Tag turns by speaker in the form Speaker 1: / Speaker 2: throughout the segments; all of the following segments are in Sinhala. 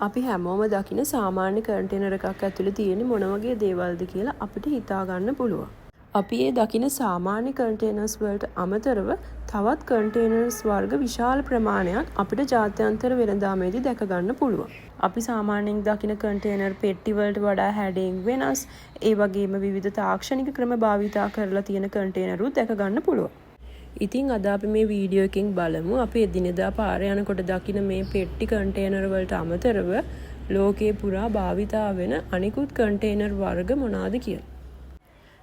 Speaker 1: අපි හැමෝම දකින සාමාන්‍ය කන්ටේනර් එකක් ඇතුලේ තියෙන මොන වගේ දේවල්ද කියලා අපිට හිතා ගන්න පුළුවන්. අපි ඒ දකින සාමාන්‍ය කන්ටේනර්ස් වලට අමතරව තවත් කන්ටේනර්ස් වර්ග විශාල ප්‍රමාණයක් අපිට ජාත්‍යන්තර වෙළඳාමේදී දැක ගන්න පුළුවන්. අපි සාමාන්‍යයෙන් දකින කන්ටේනර් පෙට්ටි වලට වඩා හැඩයෙන් වෙනස්, ඒ වගේම විවිධ තාක්ෂණික ක්‍රම භාවිතා කරලා තියෙන කන්ටේනරුත් දැක ගන්න පුළුවන්. ඉතින් අද අපි මේ වීඩියෝ එකෙන් බලමු අපි එදිනෙදා පාරේ යනකොට දකින මේ පෙට්ටි කන්ටේනර් වලට අමතරව ලෝකේ පුරා භාවිතා වෙන අනිකුත් කන්ටේනර් වර්ග මොනවාද කියලා.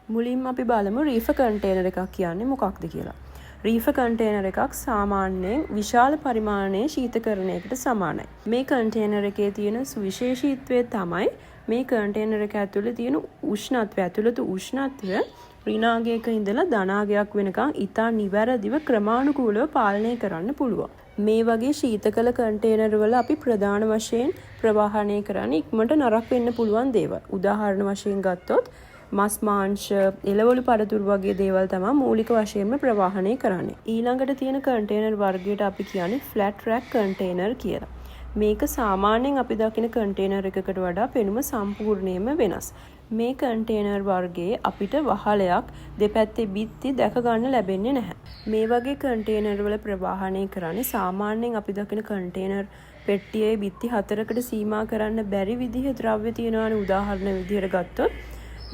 Speaker 1: මුලින්ම අපි බලමු රීෆර් කන්ටේනර් එකක් කියන්නේ මොකක්ද කියලා. රීෆර් කන්ටේනර් එකක් සාමාන්‍යයෙන් විශාල පරිමාණයේ ශීතකරණයකට සමානයි. මේ කන්ටේනර් එකේ තියෙන සුවිශේෂීත්වය තමයි මේ කන්ටේනර් එක ඇතුලේ තියෙන උෂ්ණත්වය. ඇතුළත උෂ්ණත්වය ඍණාගයක ඉඳලා ධනාගයක් වෙනකන් ඉතා නිවැරදිව ක්‍රමානුකූලව පාලනය කරන්න පුළුවන්. මේ වගේ ශීතකල කන්ටේනර් වල අපි ප්‍රධාන වශයෙන් ප්‍රවාහනය කරන්නේ ඉක්මනට නරක වෙන්න පුළුවන් දේවල්. උදාහරණ වශයෙන් ගත්තොත් මස් මාංශ, එළවලු පළතුරු වගේ දේවල් තමයි මූලික වශයෙන්ම ප්‍රවාහනය කරන්නේ. ඊළඟට තියෙන කන්ටේනර් වර්ගයට අපි කියන්නේ ෆ්ලැට් රැක් කන්ටේනර් කියලා. මේක සාමාන්‍යයෙන් අපි දකින කන්ටේනර් එකකට වඩා පෙනුම සම්පූර්ණයෙන්ම වෙනස්. මේ කන්ටේනර් වර්ගයේ අපිට වහලයක් දෙපැත්තේ බිත්ති දැක ගන්න ලැබෙන්නේ නැහැ. මේ වගේ කන්ටේනර් වල ප්‍රවාහනය කරන්නේ සාමාන්‍යයෙන් අපි දකින කන්ටේනර් පෙට්ටියේ බිත්ති 4කට සීමා කරන්න බැරි විදිහේ ද්‍රව්‍ය තියෙනවානේ. උදාහරණ විදිහට ගත්තොත්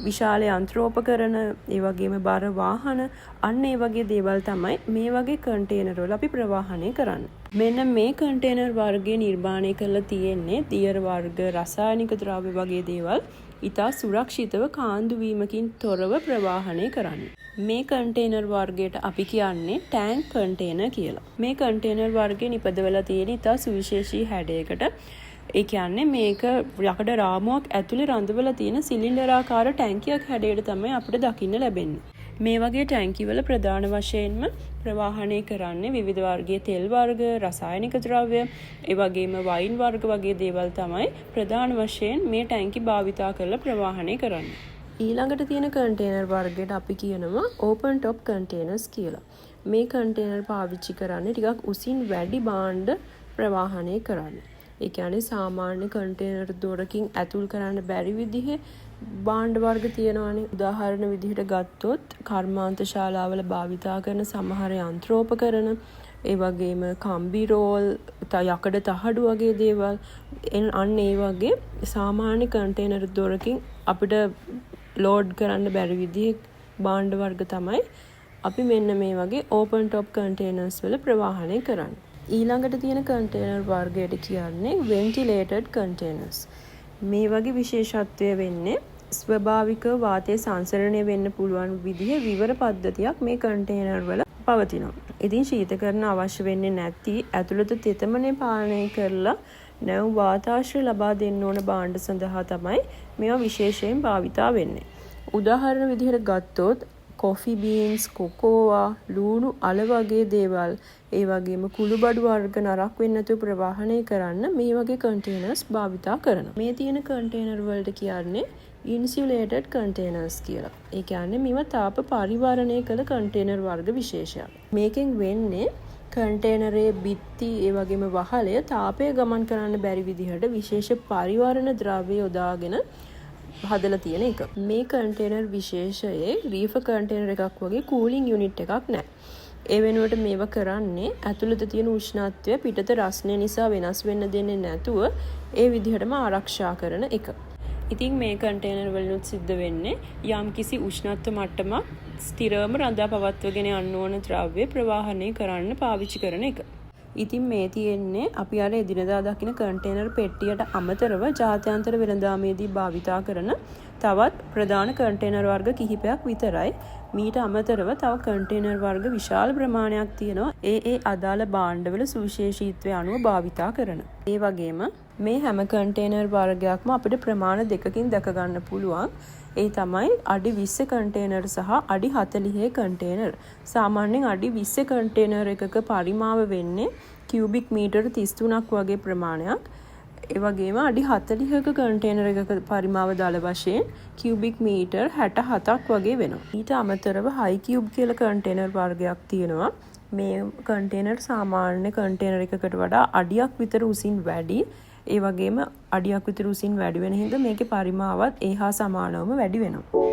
Speaker 1: විශාල යන්ත්‍රෝපකරණ, ඒ වගේම බර වාහන, අන්න ඒ වගේ දේවල් තමයි මේ වගේ කන්ටේනර් වල අපි ප්‍රවාහනය කරන්නේ. මෙන්න මේ කන්ටේනර් වර්ගයේ නිර්මාණය කරලා තියෙන්නේ දියර වර්ග, රසායනික ද්‍රව්‍ය වගේ දේවල් ඉතා සුරක්ෂිතව කාන්දු වීමකින් තොරව ප්‍රවාහනය කරන්න. මේ කන්ටේනර් වර්ගයට අපි කියන්නේ ටැංක් කන්ටේනර් කියලා. මේ කන්ටේනර් වර්ගය නිපදවලා තියෙන ඉතා සුවිශේෂී හැඩයකට. ඒ කියන්නේ මේක යකඩ රාමුවක් ඇතුලේ රඳවලා තියෙන සිලින්ඩරාකාර ටැංකියක් හැඩයට තමයි අපිට දකින්න ලැබෙන්නේ. මේ වගේ ටැංකි වල ප්‍රධාන වශයෙන්ම ප්‍රවාහනය කරන්නේ විවිධ වර්ගයේ තෙල් වර්ග, රසායනික ද්‍රව්‍ය, ඒ වගේම වයින් වර්ග වගේ දේවල් තමයි ප්‍රධාන වශයෙන් මේ ටැංකි භාවිතා කරලා ප්‍රවාහනය කරන්නේ. ඊළඟට තියෙන කන්ටේනර් වර්ගයට අපි කියනවා ඕපන් ටොප් කන්ටේනර්ස් කියලා. මේ කන්ටේනර් පාවිච්චි කරන්නේ ටිකක් උසින් වැඩි භාණ්ඩ ප්‍රවාහනය කරන්න. ඒ කියන්නේ සාමාන්‍ය කන්ටේනර් දොරකින් ඇතුල් කරන්න බැරි විදිහේ භාණ්ඩ වර්ග තියෙනවානේ. උදාහරණ විදිහට ගත්තොත් කර්මාන්ත ශාලාවල භාවිතා කරන සමහර යන්ත්‍රෝපකරණ, ඒ වගේම කම්බි රෝල්, යකඩ තහඩු වගේ දේවල්, අන්න ඒ වගේ සාමාන්‍ය කන්ටේනර් දොරකින් අපිට ලෝඩ් කරන්න බැරි විදිහේ භාණ්ඩ වර්ග තමයි අපි මෙන්න මේ වගේ ඕපන් ටොප් කන්ටේනර්ස් වල ප්‍රවාහනය කරන්නේ. ඊළඟට තියෙන කන්ටේනර් වර්ගයට කියන්නේ වෙන්ටිලේටඩ් කන්ටේනර්ස්. මේ වගේ විශේෂත්වය වෙන්නේ ස්වභාවික වාතය සංසරණය වෙන්න පුළුවන් විදිහේ විවර පද්ධතියක් මේ කන්ටේනර් වල පවතිනවා. ඉතින් ශීතකරණ අවශ්‍ය වෙන්නේ නැති ඇතුළත තෙතමනේ පාලනය කරලා නැවුම් වාතාශ්‍රය ලබා දෙන්න ඕන භාණ්ඩ සඳහා තමයි මේවා විශේෂයෙන් භාවිතා වෙන්නේ. උදාහරණ විදිහට ගත්තොත් කොෆි බීන්ස්, කොකෝවා, ලූණු අල වගේ දේවල්, ඒ වගේම කුළුබඩු වර්ග නරක් වෙන්නේ නැතුව ප්‍රවාහනය කරන්න මේ වගේ කන්ටේනර්ස් භාවිතා කරනවා. මේ තියෙන කන්ටේනර් වලට කියන්නේ ඉන්සියුලේටඩ් කන්ටේනර්ස් කියලා. ඒ කියන්නේ මේවා තාප පරිවරණය කළ කන්ටේනර් වර්ග විශේෂයක්. මේකෙන් වෙන්නේ කන්ටේනරයේ බිත්ති, ඒ වගේම වහලය තාපය ගමන් කරන්න බැරි විදිහට විශේෂ පරිවරණ ද්‍රව්‍ය යොදාගෙන හදලා තියෙන එක. මේ කන්ටේනර් විශේෂයේ රීෆර් කන්ටේනර් එකක් වගේ කූලින් යුනිට් එකක් නැහැ. ඒ වෙනුවට මේවා කරන්නේ ඇතුළත තියෙන උෂ්ණත්වය පිටත රස්නය නිසා වෙනස් වෙන්න දෙන්නේ නැතුව ඒ විදිහටම ආරක්ෂා කරන එක. ඉතින් මේ කන්ටේනර් වලිනුත් සිද්ධ වෙන්නේ යම්කිසි උෂ්ණත්ව මට්ටමක් ස්ථිරවම රඳා පවත්වගෙන යන්න ඕන ද්‍රව්‍ය ප්‍රවාහනය කරන්න පාවිච්චි කරන එක. ඉතින් මේ තියෙන්නේ අපි අර එදිනදා දකින කන්ටේනර් පෙට්ටියට අමතරව ජාත්‍යන්තර වෙළඳාමේදී භාවිතා කරන තවත් ප්‍රධාන කන්ටේනර් වර්ග කිහිපයක් විතරයි. මීට අමතරව තව කන්ටේනර් වර්ග විශාල ප්‍රමාණයක් තියෙනවා ඒ අදාළ භාණ්ඩවල සුවිශේෂීත්වය අනුව භාවිතා කරන. ඒ වගේම මේ හැම කන්ටේනර් වර්ගයක්ම අපිට ප්‍රමාණ දෙකකින් දැක ගන්න පුළුවන්. ඒ තමයි අඩි 20 කන්ටේනර් සහ අඩි 40 කන්ටේනර්. සාමාන්‍යයෙන් අඩි 20 කන්ටේනර් එකක පරිමාව වෙන්නේ කියුබික් මීටර 33ක් වගේ ප්‍රමාණයක්. ඒ වගේම අඩි 40ක කන්ටේනර් එකක පරිමාව දල වශයෙන් කියුබික් මීටර් 67ක් වගේ වෙනවා. ඊට අමතරව හයි කියුබ් කියලා කන්ටේනර් වර්ගයක් තියෙනවා. මේ කන්ටේනර් සාමාන්‍ය කන්ටේනර් එකකට වඩා අඩියක් විතර උසින් වැඩි. ඒ වගේම අඩියක් විතර උසින් වැඩි වෙන හින්දා මේකේ පරිමාවත් ඒ හා සමානවම වැඩි වෙනවා.